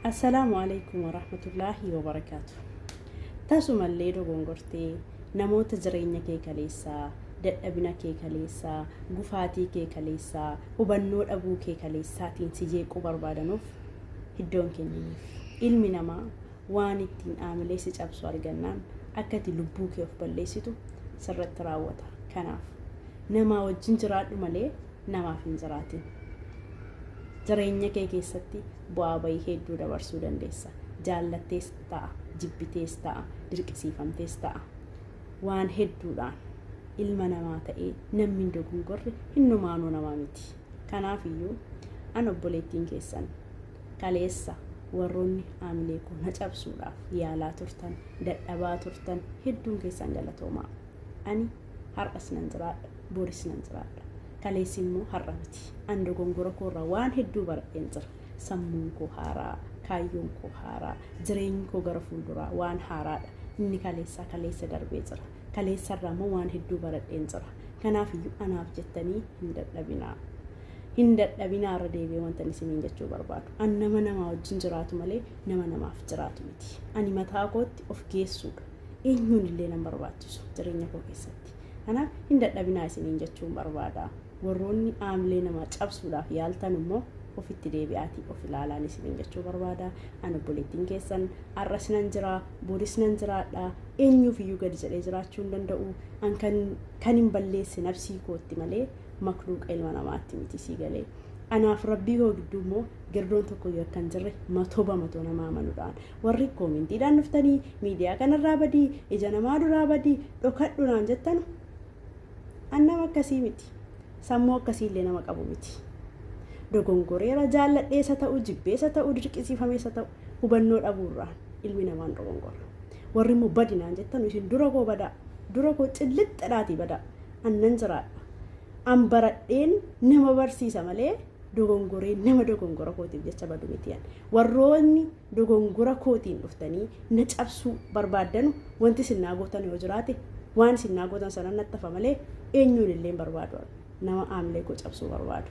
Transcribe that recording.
Assalamu alaikum warahmatullahi wabarakatuh. Tasumallee dogongortee namoota jireenya kee kaleessaa, dadhabina kee kaleessaa, gufaatii kee kaleessaa, hubannoo dhabuu kee kaleessaatiin si jeequu barbaadanuuf iddoon kenniniif. Ilmi namaa waan ittiin aamilee si cabsu argannaan akka ati lubbuu kee of balleessitu sirratti raawwata. Kanaaf namaa wajjin jiraadhu malee namaaf hin jiraatin. Jireenya kee keessatti bu'aa bahii hedduu dabarsuu dandeessa. Jaallattees ta'a, jibbitees ta'a, dirqisiifamtees ta'a. Waan hedduudhaan ilma namaa ta'ee namni hin dogongorre hinnumaanuu namaa miti. Kanaaf iyyuu an obboleettiin keessan kaleessa warroonni aamilee koo na cabsuudhaaf yaalaa turtan, dadhabaa turtan hedduun keessan galatoomaa. Ani har'as nan jiraadha, boris nan jiraadha. Kaleessi immoo har'a miti. An dogongora koorraa waan hedduu baradheen jira. Sammuun koo haaraa, kaayyoon koo haaraa, jireenyi koo gara fuulduraa waan haaraadha. Inni kaleessa darbee jira. Kaleessarraa immoo waan hedduu baradheen jira. Kanaaf iyyuu anaaf jettanii hin dadhabinaa. Hin dadhabinaa irra deebi'ee wanta isiniin jechuu barbaadu. An nama namaa wajjin jiraatu malee nama namaaf jiraatu miti. Ani mataa kootti of geessuudha. Eenyuun illee nan barbaachisu jireenya koo keessatti. Kanaaf hin dadhabinaa isiniin jechuun barbaada. Warroonni aamilee namaa cabsuudhaaf yaaltan immoo ofitti deebi'aatii of ilaalaan isiniin jechuu barbaada. An obboleettiin keessan har'as nan jira, boris nan jiraadha. Eenyuuf iyyuu gadi jedhee jiraachuu hin danda'u. An kan hin balleesse nafsii kootti malee makluuqa ilma namaatti miti sii galee. Anaaf rabbii koo gidduu immoo girdoon tokko yoo akkan jirre matoo namaa amanuudhaan warri koomintiidhaan dhuftanii miidiyaa kanarraa badii, ija namaa duraa badii, dhokadhuudhaan jettan an nama akkasii miti. Sammuu akkasiillee nama qabu miti. Dogongoreera jaalladheessa ta'u, jibbeessa ta'u, dirqisiifameessa ta'u hubannoo dhabuurraan ilmi namaan dogongora. Warri immoo badinaan jettan isin dura koo badaa, dura koo cillixxadhaatii badaa. Annan jiraadha. An baradheen nama barsiisa malee dogongoree nama dogongora kootiif jecha badu miti. Warroonni dogongora kootiin dhuftanii na cabsuu barbaaddanu wanti sinnaa gootan yoo jiraate waan sinnaa gootan sana nattafa malee eenyuun illee barbaadu. Nama aamilee koo cabsuu barbaadu.